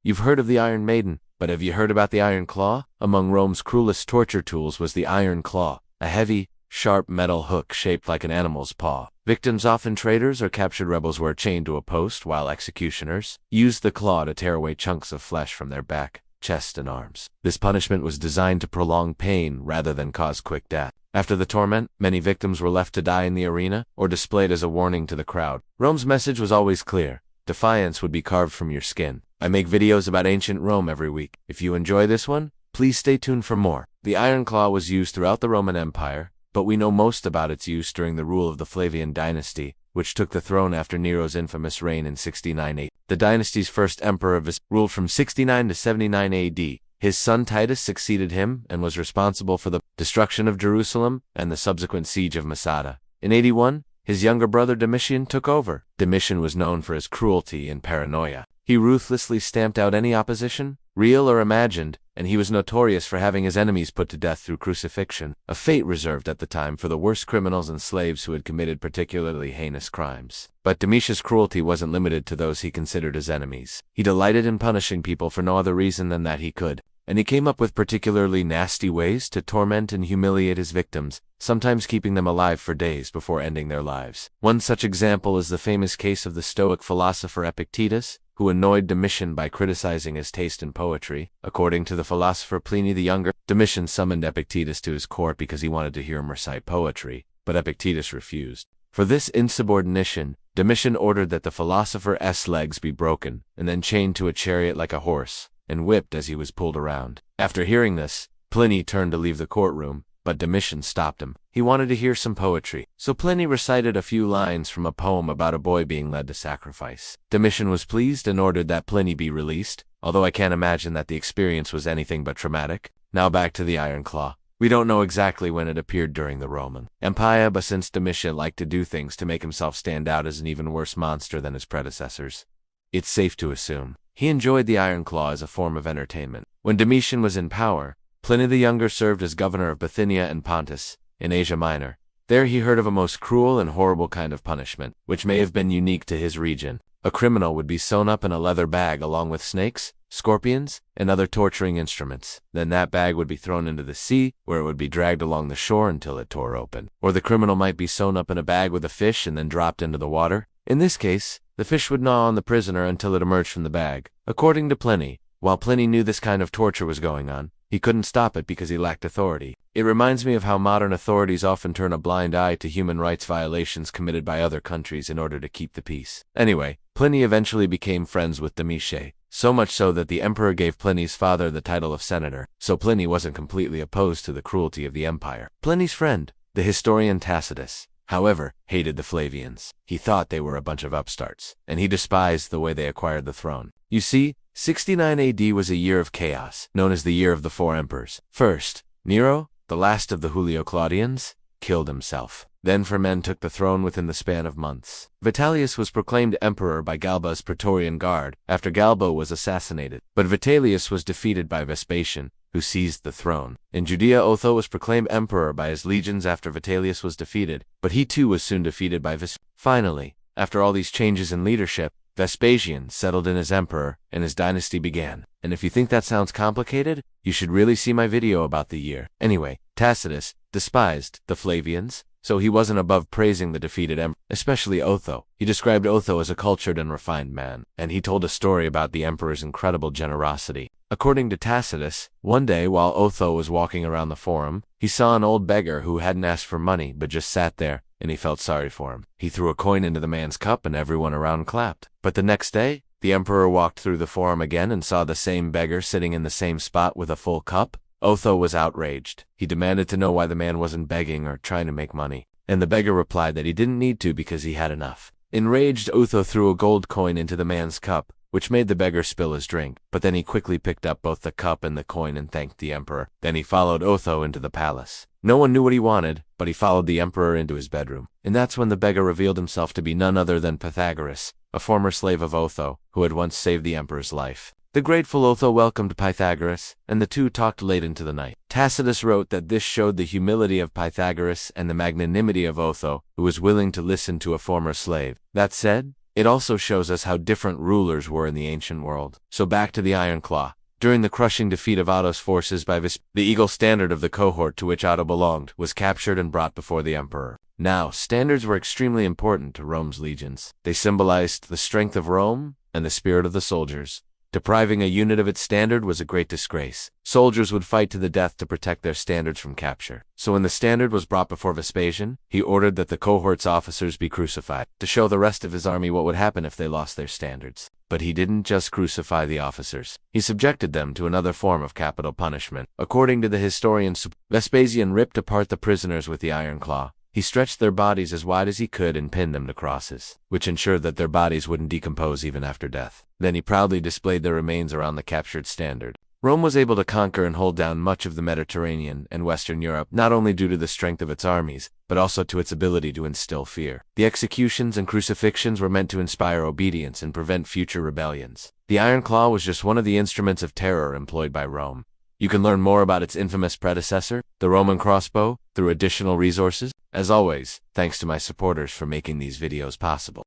You've heard of the Iron Maiden, but have you heard about the Iron Claw? Among Rome's cruelest torture tools was the Iron Claw, a heavy, sharp metal hook shaped like an animal's paw. Victims, often traitors or captured rebels, were chained to a post, while executioners used the claw to tear away chunks of flesh from their back, chest, and arms. This punishment was designed to prolong pain rather than cause quick death. After the torment, many victims were left to die in the arena or displayed as a warning to the crowd. Rome's message was always clear: defiance would be carved from your skin. I make videos about ancient Rome every week. If you enjoy this one, please stay tuned for more. The Iron Claw was used throughout the Roman Empire, but we know most about its use during the rule of the Flavian dynasty, which took the throne after Nero's infamous reign in 69 AD. The dynasty's first emperor ruled from 69 to 79 AD. His son Titus succeeded him and was responsible for the destruction of Jerusalem and the subsequent siege of Masada. In 81, his younger brother Domitian took over. Domitian was known for his cruelty and paranoia. He ruthlessly stamped out any opposition, real or imagined, and he was notorious for having his enemies put to death through crucifixion, a fate reserved at the time for the worst criminals and slaves who had committed particularly heinous crimes. But Domitian's cruelty wasn't limited to those he considered his enemies. He delighted in punishing people for no other reason than that he could, and he came up with particularly nasty ways to torment and humiliate his victims, sometimes keeping them alive for days before ending their lives. One such example is the famous case of the Stoic philosopher Epictetus, who annoyed Domitian by criticizing his taste in poetry. According to the philosopher Pliny the Younger, Domitian summoned Epictetus to his court because he wanted to hear him recite poetry, but Epictetus refused. For this insubordination, Domitian ordered that the philosopher's legs be broken, and then chained to a chariot like a horse, and whipped as he was pulled around. After hearing this, Pliny turned to leave the courtroom, but Domitian stopped him. He wanted to hear some poetry, so Pliny recited a few lines from a poem about a boy being led to sacrifice. Domitian was pleased and ordered that Pliny be released, although I can't imagine that the experience was anything but traumatic. Now back to the Iron Claw. We don't know exactly when it appeared during the Roman Empire, but since Domitian liked to do things to make himself stand out as an even worse monster than his predecessors, it's safe to assume he enjoyed the Iron Claw as a form of entertainment. When Domitian was in power, Pliny the Younger served as governor of Bithynia and Pontus, in Asia Minor. There he heard of a most cruel and horrible kind of punishment, which may have been unique to his region. A criminal would be sewn up in a leather bag along with snakes, scorpions, and other torturing instruments. Then that bag would be thrown into the sea, where it would be dragged along the shore until it tore open. Or the criminal might be sewn up in a bag with a fish and then dropped into the water. In this case, the fish would gnaw on the prisoner until it emerged from the bag. According to Pliny, while Pliny knew this kind of torture was going on, he couldn't stop it because he lacked authority. It reminds me of how modern authorities often turn a blind eye to human rights violations committed by other countries in order to keep the peace. Anyway, Pliny eventually became friends with Domitian, so much so that the emperor gave Pliny's father the title of senator, so Pliny wasn't completely opposed to the cruelty of the empire. Pliny's friend, the historian Tacitus, however, hated the Flavians. He thought they were a bunch of upstarts, and he despised the way they acquired the throne. You see, 69 AD was a year of chaos, known as the Year of the Four Emperors. First, Nero, the last of the Julio-Claudians, killed himself. Then four men took the throne within the span of months. Vitellius was proclaimed emperor by Galba's Praetorian Guard after Galba was assassinated, but Vitellius was defeated by Vespasian, who seized the throne. In Judea, Otho was proclaimed emperor by his legions after Vitellius was defeated, but he too was soon defeated by Vespasian. Finally, after all these changes in leadership, Vespasian settled in as emperor, and his dynasty began. And if you think that sounds complicated, you should really see my video about the year. Anyway, Tacitus despised the Flavians, so he wasn't above praising the defeated emperor, especially Otho. He described Otho as a cultured and refined man, and he told a story about the emperor's incredible generosity. According to Tacitus, one day while Otho was walking around the forum, he saw an old beggar who hadn't asked for money but just sat there, and he felt sorry for him. He threw a coin into the man's cup and everyone around clapped. But the next day, the emperor walked through the forum again and saw the same beggar sitting in the same spot with a full cup. Otho was outraged. He demanded to know why the man wasn't begging or trying to make money, and the beggar replied that he didn't need to because he had enough. Enraged, Otho threw a gold coin into the man's cup, which made the beggar spill his drink, but then he quickly picked up both the cup and the coin and thanked the emperor. Then he followed Otho into the palace. No one knew what he wanted, but he followed the emperor into his bedroom. And that's when the beggar revealed himself to be none other than Pythagoras, a former slave of Otho, who had once saved the emperor's life. The grateful Otho welcomed Pythagoras, and the two talked late into the night. Tacitus wrote that this showed the humility of Pythagoras and the magnanimity of Otho, who was willing to listen to a former slave. That said, It also shows us how different rulers were in the ancient world. So back to the Iron Claw. During the crushing defeat of Otto's forces by the eagle standard of the cohort to which Otto belonged was captured and brought before the emperor. Now, standards were extremely important to Rome's legions. They symbolized the strength of Rome and the spirit of the soldiers. Depriving a unit of its standard was a great disgrace. Soldiers would fight to the death to protect their standards from capture. So when the standard was brought before Vespasian, he ordered that the cohort's officers be crucified, to show the rest of his army what would happen if they lost their standards. But he didn't just crucify the officers. He subjected them to another form of capital punishment. According to the historian, Vespasian ripped apart the prisoners with the iron claw. He stretched their bodies as wide as he could and pinned them to crosses, which ensured that their bodies wouldn't decompose even after death. Then he proudly displayed their remains around the captured standard. Rome was able to conquer and hold down much of the Mediterranean and Western Europe, not only due to the strength of its armies, but also to its ability to instill fear. The executions and crucifixions were meant to inspire obedience and prevent future rebellions. The Iron Claw was just one of the instruments of terror employed by Rome. You can learn more about its infamous predecessor, the Roman crossbow, through additional resources. As always, thanks to my supporters for making these videos possible.